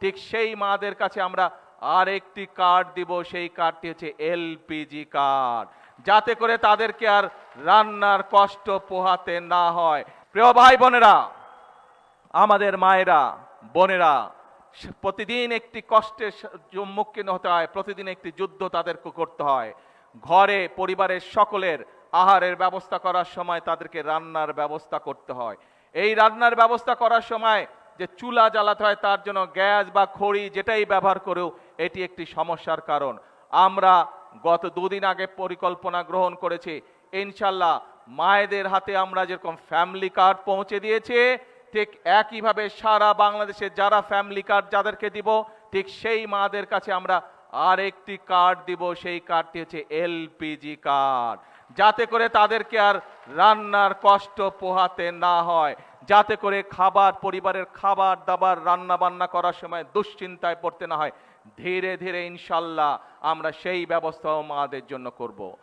ঠিক সেই মাদের কাছে আমরা আরেকটি কার্ড দিব, সেই কার্ডটি হচ্ছে এলপিজি কার্ড, যাতে করে তাদেরকে আর রান্নার কষ্ট পোহাতে না হয়। প্রিয় ভাই বোনেরা, আমাদের মায়েরা বোনেরা প্রতিদিন একটি কষ্টের সম্মুখীন হতে হয়, প্রতিদিন একটি যুদ্ধ তাদেরকে করতে হয়। ঘরে পরিবারের সকলের আহারের ব্যবস্থা করার সময় তাদেরকে রান্নার ব্যবস্থা করতে হয়। এই রান্নার ব্যবস্থা করার সময় যে চুলা জ্বালাতে হয়, তার জন্য গ্যাস বা খড়ি যেটাই ব্যবহার করেও এটি একটি সমস্যার কারণ। আমরা গত দুদিন আগে পরিকল্পনা গ্রহণ করেছি, ইনশাল্লাহ মায়েদের হাতে আমরা যেরকম ফ্যামিলি কার্ড পৌঁছে দিয়েছি, ঠিক একইভাবে সারা বাংলাদেশে যারা ফ্যামিলি কার্ড যাদেরকে দিব, ঠিক সেই মাদের কাছে আমরা আরেকটি কার্ড দিব, সেই কার্ডটি হচ্ছে এলপিজি কার্ড, যাতে করে তাদেরকে আর রান্নার কষ্ট পোহাতে না হয়, যাতে করে খাবার পরিবারের খাবার দাবার রান্না বান্না করার সময় দুশ্চিন্তায় পড়তে না হয়। ধীরে ধীরে ইনশাল্লাহ আমরা সেই ব্যবস্থাও মাদের জন্য করব।